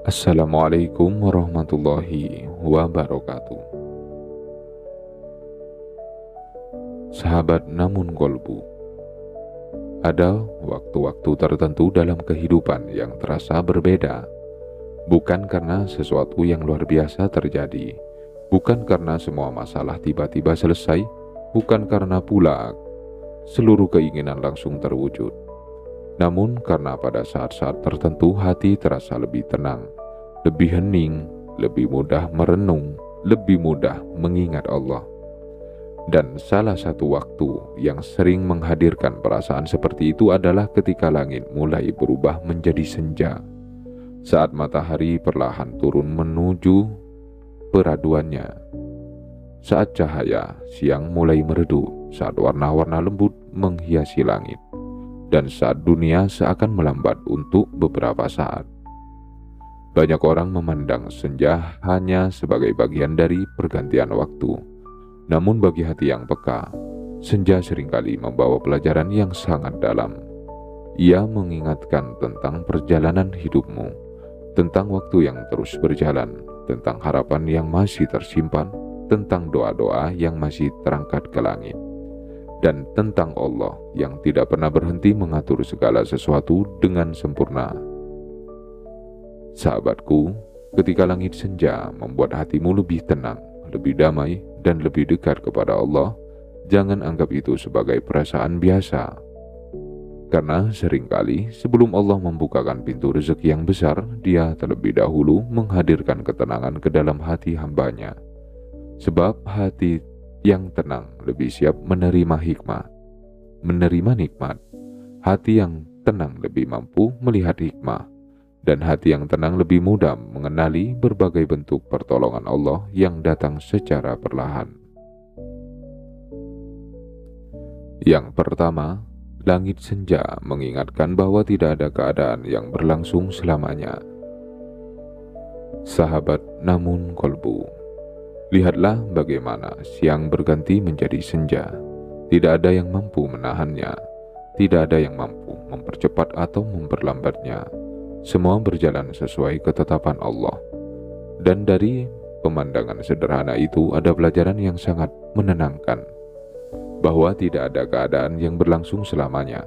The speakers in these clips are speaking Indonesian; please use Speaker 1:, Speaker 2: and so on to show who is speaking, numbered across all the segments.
Speaker 1: Assalamualaikum warahmatullahi wabarakatuh. Sahabat namun kolbu, ada waktu-waktu tertentu dalam kehidupan yang terasa berbeda. Bukan karena sesuatu yang luar biasa terjadi, bukan karena semua masalah tiba-tiba selesai, bukan karena pula seluruh keinginan langsung terwujud. Namun karena pada saat-saat tertentu hati terasa lebih tenang, lebih hening, lebih mudah merenung, lebih mudah mengingat Allah. Dan salah satu waktu yang sering menghadirkan perasaan seperti itu adalah ketika langit mulai berubah menjadi senja. Saat matahari perlahan turun menuju peraduannya. Saat cahaya siang mulai meredup, saat warna-warna lembut menghiasi langit. Dan saat dunia seakan melambat untuk beberapa saat. Banyak orang memandang senja hanya sebagai bagian dari pergantian waktu. Namun bagi hati yang peka, senja seringkali membawa pelajaran yang sangat dalam. Ia mengingatkan tentang perjalanan hidupmu, tentang waktu yang terus berjalan, tentang harapan yang masih tersimpan, tentang doa-doa yang masih terangkat ke langit, dan tentang Allah yang tidak pernah berhenti mengatur segala sesuatu dengan sempurna. Sahabatku, ketika langit senja membuat hatimu lebih tenang, lebih damai, dan lebih dekat kepada Allah, jangan anggap itu sebagai perasaan biasa. Karena seringkali sebelum Allah membukakan pintu rezeki yang besar, Dia terlebih dahulu menghadirkan ketenangan ke dalam hati hambanya. Sebab hati yang tenang lebih siap menerima hikmah, menerima nikmat. Hati yang tenang lebih mampu melihat hikmah, dan hati yang tenang lebih mudah mengenali berbagai bentuk pertolongan Allah yang datang secara perlahan. Yang pertama, langit senja mengingatkan bahwa tidak ada keadaan yang berlangsung selamanya. Sahabat namun kolbu, lihatlah bagaimana siang berganti menjadi senja. Tidak ada yang mampu menahannya. Tidak ada yang mampu mempercepat atau memperlambatnya. Semua berjalan sesuai ketetapan Allah. Dan dari pemandangan sederhana itu ada pelajaran yang sangat menenangkan. Bahwa tidak ada keadaan yang berlangsung selamanya.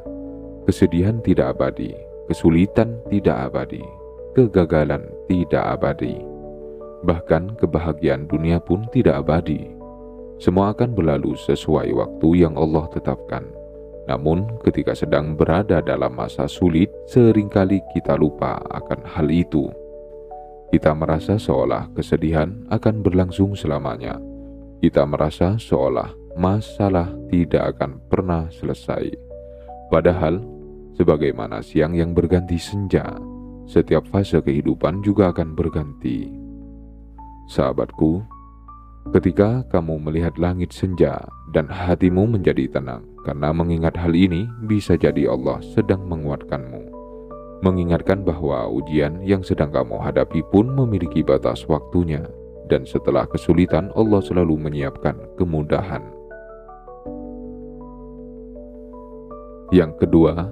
Speaker 1: Kesedihan tidak abadi. Kesulitan tidak abadi. Kegagalan tidak abadi. Bahkan kebahagiaan dunia pun tidak abadi. Semua akan berlalu sesuai waktu yang Allah tetapkan. Namun ketika sedang berada dalam masa sulit, seringkali kita lupa akan hal itu. Kita merasa seolah kesedihan akan berlangsung selamanya. Kita merasa seolah masalah tidak akan pernah selesai. Padahal, sebagaimana siang yang berganti senja, setiap fase kehidupan juga akan berganti. Sahabatku, ketika kamu melihat langit senja dan hatimu menjadi tenang karena mengingat hal ini, bisa jadi Allah sedang menguatkanmu, mengingatkan bahwa ujian yang sedang kamu hadapi pun memiliki batas waktunya, dan setelah kesulitan Allah selalu menyiapkan kemudahan. Yang kedua,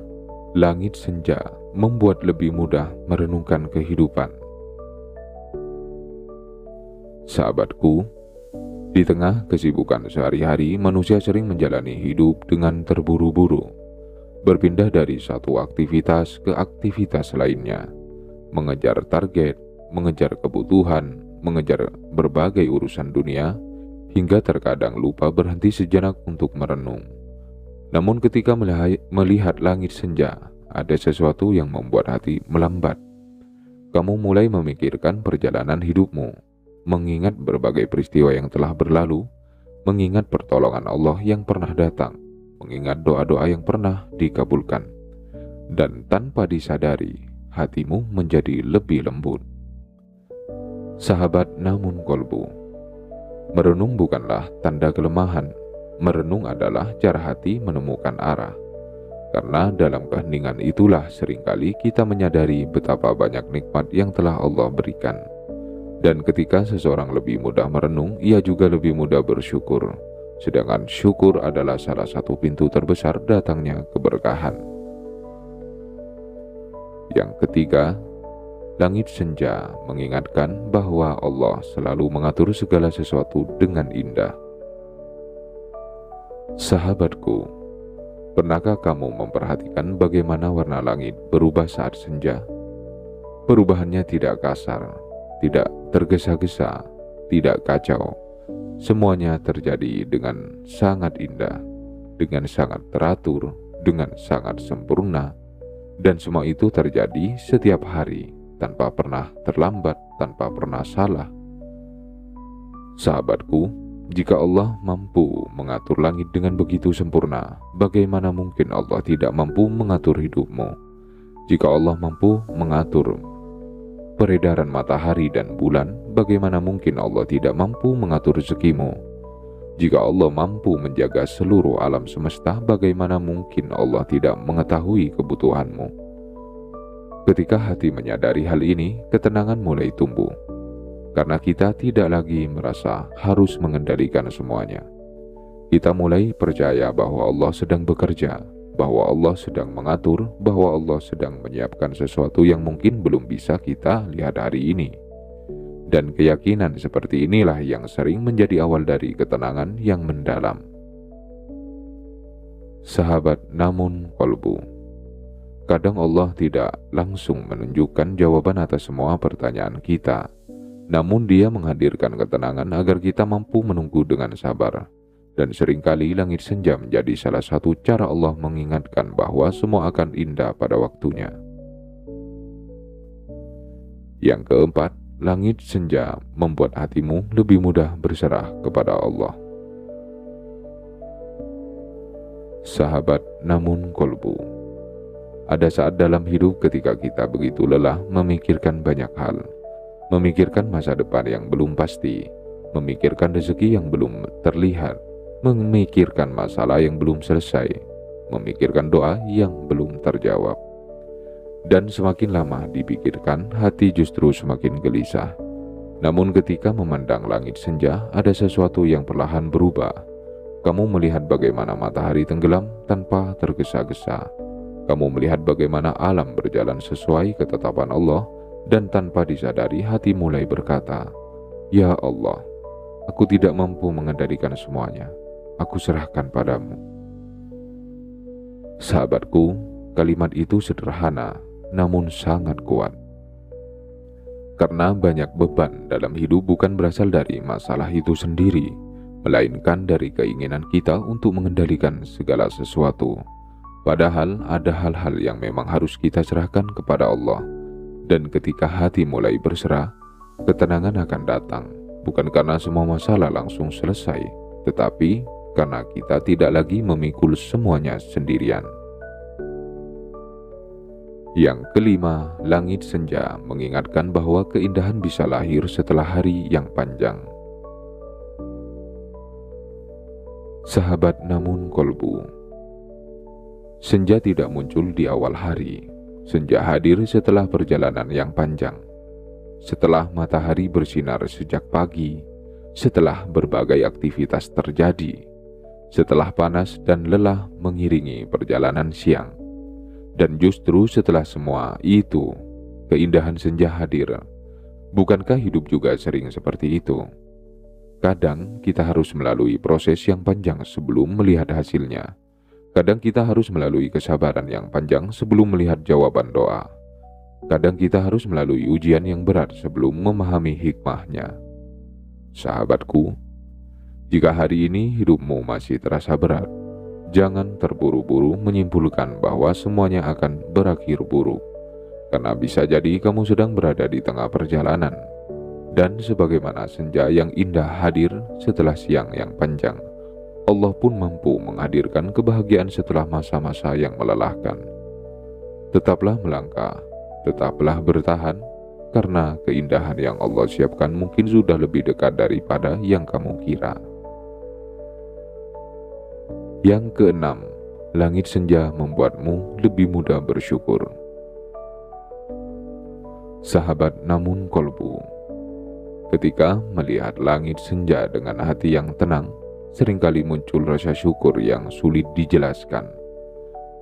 Speaker 1: langit senja membuat lebih mudah merenungkan kehidupan. Sahabatku, di tengah kesibukan sehari-hari, manusia sering menjalani hidup dengan terburu-buru, berpindah dari satu aktivitas ke aktivitas lainnya, mengejar target, mengejar kebutuhan, mengejar berbagai urusan dunia, hingga terkadang lupa berhenti sejenak untuk merenung. Namun ketika melihat langit senja, ada sesuatu yang membuat hati melambat. Kamu mulai memikirkan perjalanan hidupmu, mengingat berbagai peristiwa yang telah berlalu, mengingat pertolongan Allah yang pernah datang, mengingat doa-doa yang pernah dikabulkan. Dan tanpa disadari, hatimu menjadi lebih lembut. Sahabat namun kolbu, merenung bukanlah tanda kelemahan. Merenung adalah cara hati menemukan arah. Karena dalam keheningan itulah seringkali kita menyadari betapa banyak nikmat yang telah Allah berikan. Dan ketika seseorang lebih mudah merenung, ia juga lebih mudah bersyukur. Sedangkan syukur adalah salah satu pintu terbesar datangnya keberkahan. Yang ketiga, langit senja mengingatkan bahwa Allah selalu mengatur segala sesuatu dengan indah. Sahabatku, pernahkah kamu memperhatikan bagaimana warna langit berubah saat senja? Perubahannya tidak kasar, tidak tergesa-gesa, tidak kacau. Semuanya terjadi dengan sangat indah, dengan sangat teratur, dengan sangat sempurna. Dan semua itu terjadi setiap hari, tanpa pernah terlambat, tanpa pernah salah. Sahabatku, jika Allah mampu mengatur langit dengan begitu sempurna, bagaimana mungkin Allah tidak mampu mengatur hidupmu? Jika Allah mampu mengatur peredaran matahari dan bulan, bagaimana mungkin Allah tidak mampu mengatur rezekimu? Jika Allah mampu menjaga seluruh alam semesta, bagaimana mungkin Allah tidak mengetahui kebutuhanmu? Ketika hati menyadari hal ini, ketenangan mulai tumbuh. Karena kita tidak lagi merasa harus mengendalikan semuanya. Kita mulai percaya bahwa Allah sedang bekerja, bahwa Allah sedang mengatur, bahwa Allah sedang menyiapkan sesuatu yang mungkin belum bisa kita lihat hari ini. Dan keyakinan seperti inilah yang sering menjadi awal dari ketenangan yang mendalam. Sahabat namun kolbu, kadang Allah tidak langsung menunjukkan jawaban atas semua pertanyaan kita, namun Dia menghadirkan ketenangan agar kita mampu menunggu dengan sabar. Dan seringkali langit senja menjadi salah satu cara Allah mengingatkan bahwa semua akan indah pada waktunya. Yang keempat, langit senja membuat hatimu lebih mudah berserah kepada Allah. Sahabat namun kolbu, ada saat dalam hidup ketika kita begitu lelah memikirkan banyak hal, memikirkan masa depan yang belum pasti, memikirkan rezeki yang belum terlihat, memikirkan masalah yang belum selesai, memikirkan doa yang belum terjawab. Dan semakin lama dipikirkan, hati justru semakin gelisah. Namun ketika memandang langit senja, ada sesuatu yang perlahan berubah. Kamu melihat bagaimana matahari tenggelam tanpa tergesa-gesa. Kamu melihat bagaimana alam berjalan sesuai ketetapan Allah, dan tanpa disadari hati mulai berkata, "Ya Allah, aku tidak mampu mengendalikan semuanya. Aku serahkan padamu." Sahabatku, kalimat itu sederhana, namun sangat kuat. Karena banyak beban dalam hidup bukan berasal dari masalah itu sendiri, melainkan dari keinginan kita untuk mengendalikan segala sesuatu. Padahal ada hal-hal yang memang harus kita serahkan kepada Allah. Dan ketika hati mulai berserah, ketenangan akan datang. Bukan karena semua masalah langsung selesai, tetapi karena kita tidak lagi memikul semuanya sendirian. Yang kelima, langit senja mengingatkan bahwa keindahan bisa lahir setelah hari yang panjang. Sahabat namun kolbu, senja tidak muncul di awal hari. Senja hadir setelah perjalanan yang panjang. Setelah matahari bersinar sejak pagi, setelah berbagai aktivitas terjadi, setelah panas dan lelah mengiringi perjalanan siang. Dan justru setelah semua itu, keindahan senja hadir. Bukankah hidup juga sering seperti itu? Kadang kita harus melalui proses yang panjang sebelum melihat hasilnya. Kadang kita harus melalui kesabaran yang panjang sebelum melihat jawaban doa. Kadang kita harus melalui ujian yang berat sebelum memahami hikmahnya. Sahabatku, jika hari ini hidupmu masih terasa berat, jangan terburu-buru menyimpulkan bahwa semuanya akan berakhir buruk, karena bisa jadi kamu sedang berada di tengah perjalanan. Dan sebagaimana senja yang indah hadir setelah siang yang panjang, Allah pun mampu menghadirkan kebahagiaan setelah masa-masa yang melelahkan. Tetaplah melangkah, tetaplah bertahan, karena keindahan yang Allah siapkan mungkin sudah lebih dekat daripada yang kamu kira. Yang keenam, langit senja membuatmu lebih mudah bersyukur. Sahabat namun kolbu, ketika melihat langit senja dengan hati yang tenang, seringkali muncul rasa syukur yang sulit dijelaskan.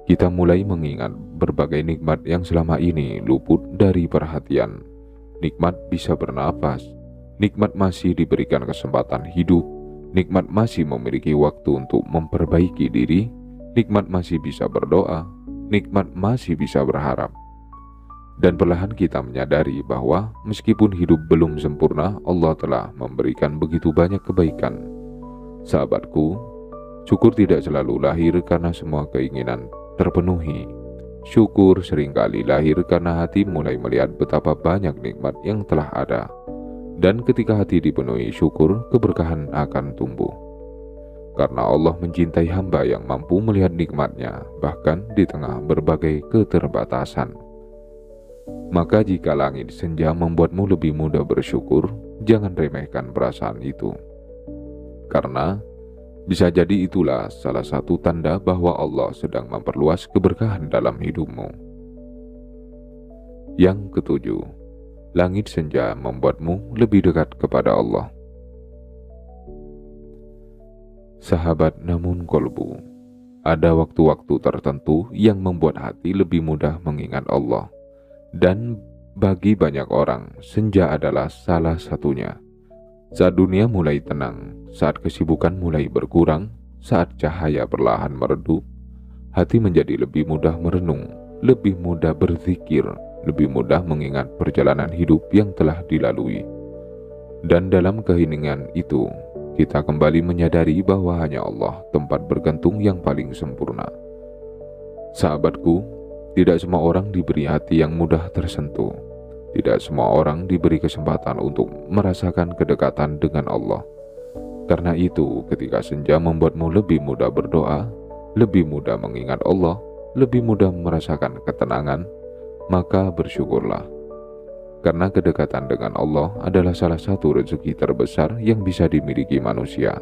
Speaker 1: Kita mulai mengingat berbagai nikmat yang selama ini luput dari perhatian. nikmat bisa bernapas, nikmat masih diberikan kesempatan hidup, nikmat masih memiliki waktu untuk memperbaiki diri, nikmat masih bisa berdoa, nikmat masih bisa berharap. Dan perlahan kita menyadari bahwa meskipun hidup belum sempurna, Allah telah memberikan begitu banyak kebaikan. Sahabatku, syukur tidak selalu lahir karena semua keinginan terpenuhi. Syukur seringkali lahir karena hati mulai melihat betapa banyak nikmat yang telah ada. Dan ketika hati dipenuhi syukur, keberkahan akan tumbuh. Karena Allah mencintai hamba yang mampu melihat nikmatnya, bahkan di tengah berbagai keterbatasan. Maka jika langit senja membuatmu lebih mudah bersyukur, jangan remehkan perasaan itu. Karena bisa jadi itulah salah satu tanda bahwa Allah sedang memperluas keberkahan dalam hidupmu. Yang ketujuh, langit senja membuatmu lebih dekat kepada Allah. Sahabat namun kolbu, ada waktu-waktu tertentu yang membuat hati lebih mudah mengingat Allah. Dan bagi banyak orang, senja adalah salah satunya. Saat dunia mulai tenang, saat kesibukan mulai berkurang, saat cahaya perlahan meredup, hati menjadi lebih mudah merenung, lebih mudah berzikir, lebih mudah mengingat perjalanan hidup yang telah dilalui. Dan dalam keheningan itu, kita kembali menyadari bahwa hanya Allah tempat bergantung yang paling sempurna. Sahabatku, tidak semua orang diberi hati yang mudah tersentuh. Tidak semua orang diberi kesempatan untuk merasakan kedekatan dengan Allah. Karena itu, ketika senja membuatmu lebih mudah berdoa, lebih mudah mengingat Allah, lebih mudah merasakan ketenangan, maka bersyukurlah. Karena kedekatan dengan Allah adalah salah satu rezeki terbesar yang bisa dimiliki manusia.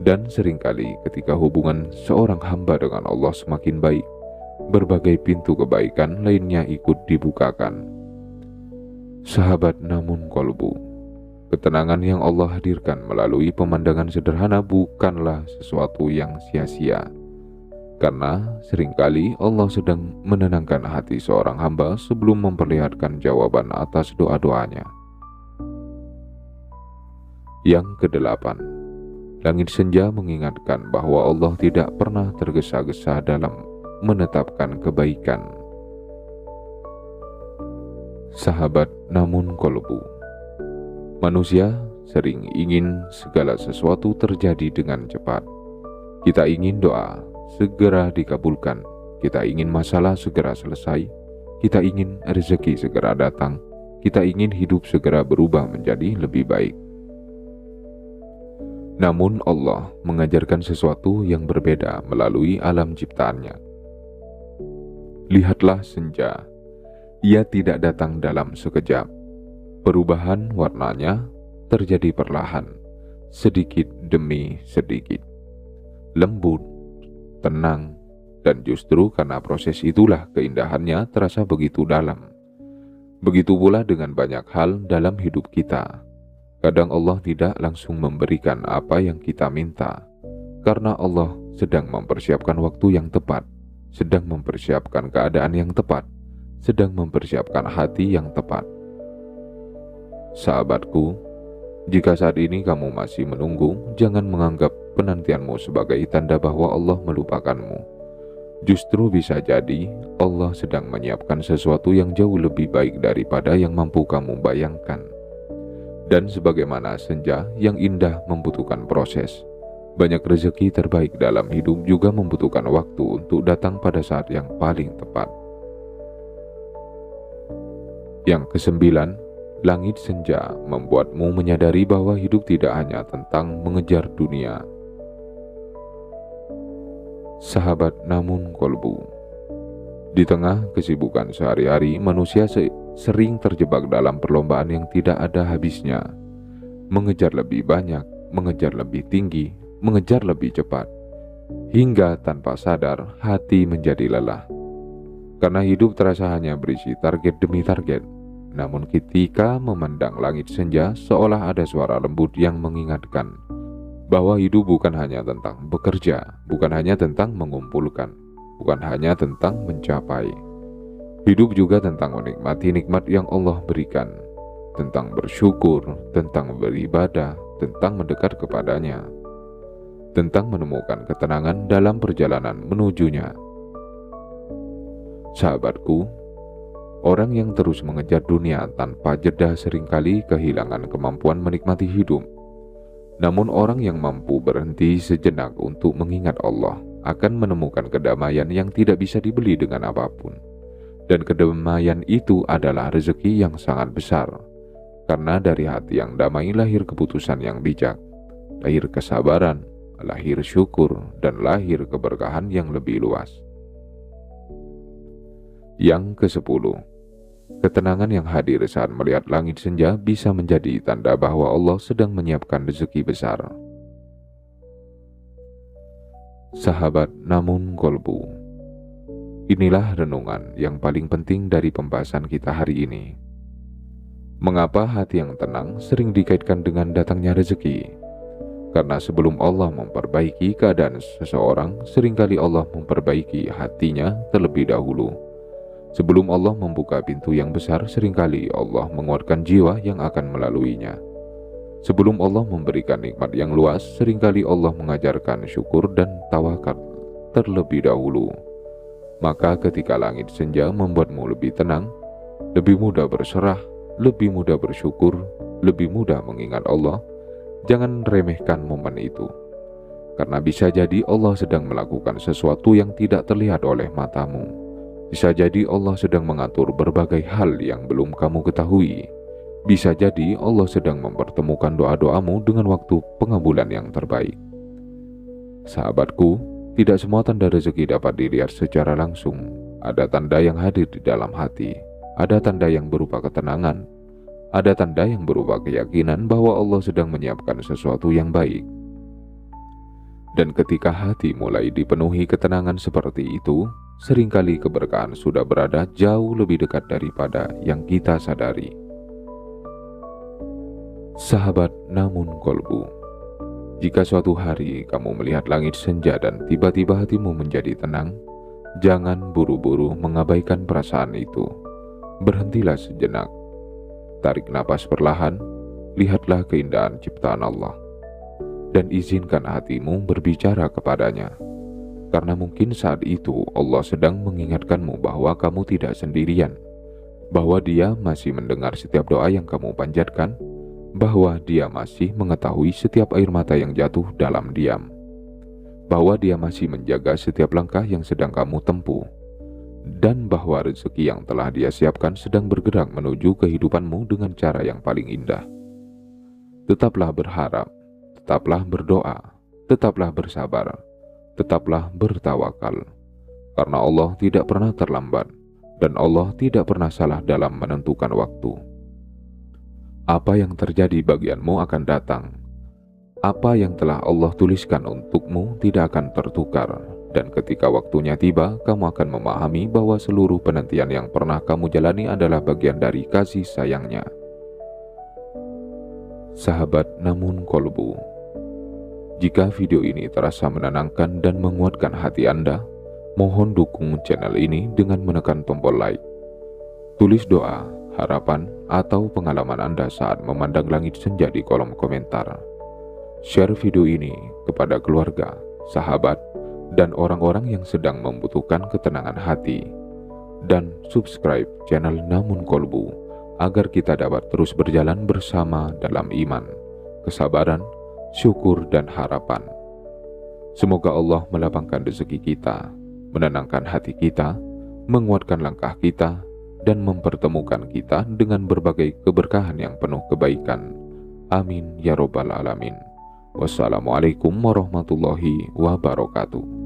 Speaker 1: Dan seringkali ketika hubungan seorang hamba dengan Allah semakin baik, berbagai pintu kebaikan lainnya ikut dibukakan. Sahabat namun kolbu, ketenangan yang Allah hadirkan melalui pemandangan sederhana bukanlah sesuatu yang sia-sia. Karena seringkali Allah sedang menenangkan hati seorang hamba sebelum memperlihatkan jawaban atas doa-doanya. Yang kedelapan, langit senja mengingatkan bahwa Allah tidak pernah tergesa-gesa dalam menetapkan kebaikan. Sahabat namun kolbu, manusia sering ingin segala sesuatu terjadi dengan cepat. Kita ingin doa segera dikabulkan, kita ingin masalah segera selesai, kita ingin rezeki segera datang, kita ingin hidup segera berubah menjadi lebih baik. Namun Allah mengajarkan sesuatu yang berbeda melalui alam ciptaannya. Lihatlah senja, ia tidak datang dalam sekejap. Perubahan warnanya terjadi perlahan, sedikit demi sedikit. Lembut, tenang, dan justru karena proses itulah keindahannya terasa begitu dalam. Begitu pula dengan banyak hal dalam hidup kita. Kadang Allah tidak langsung memberikan apa yang kita minta, karena Allah sedang mempersiapkan waktu yang tepat, sedang mempersiapkan keadaan yang tepat, sedang mempersiapkan hati yang tepat. Sahabatku, jika saat ini kamu masih menunggu, jangan menganggap penantianmu sebagai tanda bahwa Allah melupakanmu. Justru bisa jadi Allah sedang menyiapkan sesuatu yang jauh lebih baik daripada yang mampu kamu bayangkan. Dan sebagaimana senja yang indah membutuhkan proses, banyak rezeki terbaik dalam hidup juga membutuhkan waktu untuk datang pada saat yang paling tepat. Yang kesembilan, langit senja membuatmu menyadari bahwa hidup tidak hanya tentang mengejar dunia. Sahabat namun kolbu, di tengah kesibukan sehari-hari, manusia sering terjebak dalam perlombaan yang tidak ada habisnya. Mengejar lebih banyak, mengejar lebih tinggi, mengejar lebih cepat, hingga tanpa sadar hati menjadi lelah. Karena hidup terasa hanya berisi target demi target. Namun ketika memandang langit senja, seolah ada suara lembut yang mengingatkan bahwa hidup bukan hanya tentang bekerja, bukan hanya tentang mengumpulkan, bukan hanya tentang mencapai. Hidup juga tentang menikmati nikmat yang Allah berikan. tentang bersyukur, tentang beribadah, tentang mendekat kepadanya, tentang menemukan ketenangan dalam perjalanan menujunya. Sahabatku, orang yang terus mengejar dunia tanpa jeda seringkali kehilangan kemampuan menikmati hidup. Namun orang yang mampu berhenti sejenak untuk mengingat Allah akan menemukan kedamaian yang tidak bisa dibeli dengan apapun. Dan kedamaian itu adalah rezeki yang sangat besar. Karena dari hati yang damai lahir keputusan yang bijak, lahir kesabaran, lahir syukur, dan lahir keberkahan yang lebih luas. Yang ke-10, ketenangan yang hadir saat melihat langit senja bisa menjadi tanda bahwa Allah sedang menyiapkan rezeki besar. Sahabat namun kolbu, inilah renungan yang paling penting dari pembahasan kita hari ini. Mengapa hati yang tenang sering dikaitkan dengan datangnya rezeki? Karena sebelum Allah memperbaiki keadaan seseorang, seringkali Allah memperbaiki hatinya terlebih dahulu. Sebelum Allah membuka pintu yang besar, seringkali Allah menguatkan jiwa yang akan melaluinya. Sebelum Allah memberikan nikmat yang luas, seringkali Allah mengajarkan syukur dan tawakal terlebih dahulu. Maka ketika langit senja membuatmu lebih tenang, lebih mudah berserah, lebih mudah bersyukur, lebih mudah mengingat Allah, jangan remehkan momen itu. Karena bisa jadi Allah sedang melakukan sesuatu yang tidak terlihat oleh matamu. Bisa jadi Allah sedang mengatur berbagai hal yang belum kamu ketahui. Bisa jadi Allah sedang mempertemukan doa-doamu dengan waktu pengabulan yang terbaik. Sahabatku, tidak semua tanda rezeki dapat dilihat secara langsung. Ada tanda yang hadir di dalam hati. Ada tanda yang berupa ketenangan. Ada tanda yang berupa keyakinan bahwa Allah sedang menyiapkan sesuatu yang baik. Dan ketika hati mulai dipenuhi ketenangan seperti itu, seringkali keberkahan sudah berada jauh lebih dekat daripada yang kita sadari. Sahabat namun kolbu, jika suatu hari kamu melihat langit senja dan tiba-tiba hatimu menjadi tenang, jangan buru-buru mengabaikan perasaan itu. Berhentilah sejenak. Tarik napas perlahan, lihatlah keindahan ciptaan Allah, dan izinkan hatimu berbicara kepadanya. Karena mungkin saat itu Allah sedang mengingatkanmu bahwa kamu tidak sendirian, bahwa Dia masih mendengar setiap doa yang kamu panjatkan, bahwa Dia masih mengetahui setiap air mata yang jatuh dalam diam, bahwa Dia masih menjaga setiap langkah yang sedang kamu tempuh, dan bahwa rezeki yang telah Dia siapkan sedang bergerak menuju kehidupanmu dengan cara yang paling indah. Tetaplah berharap, tetaplah berdoa, tetaplah bersabar, tetaplah bertawakal, karena Allah tidak pernah terlambat dan Allah tidak pernah salah dalam menentukan waktu. Apa yang terjadi bagianmu akan datang. Apa yang telah Allah tuliskan untukmu tidak akan tertukar. Dan ketika waktunya tiba, kamu akan memahami bahwa seluruh penantian yang pernah kamu jalani adalah bagian dari kasih sayangnya. Sahabat namun kolbu, jika video ini terasa menenangkan dan menguatkan hati Anda, mohon dukung channel ini dengan menekan tombol like. Tulis doa, harapan, atau pengalaman Anda saat memandang langit senja di kolom komentar. Share video ini kepada keluarga, sahabat, dan orang-orang yang sedang membutuhkan ketenangan hati. Dan subscribe channel Namun Kolbu agar kita dapat terus berjalan bersama dalam iman, kesabaran, syukur, dan harapan. Semoga Allah melapangkan rezeki kita, menenangkan hati kita, menguatkan langkah kita, dan mempertemukan kita dengan berbagai keberkahan yang penuh kebaikan. Amin ya robbal alamin. Wassalamualaikum warahmatullahi wabarakatuh.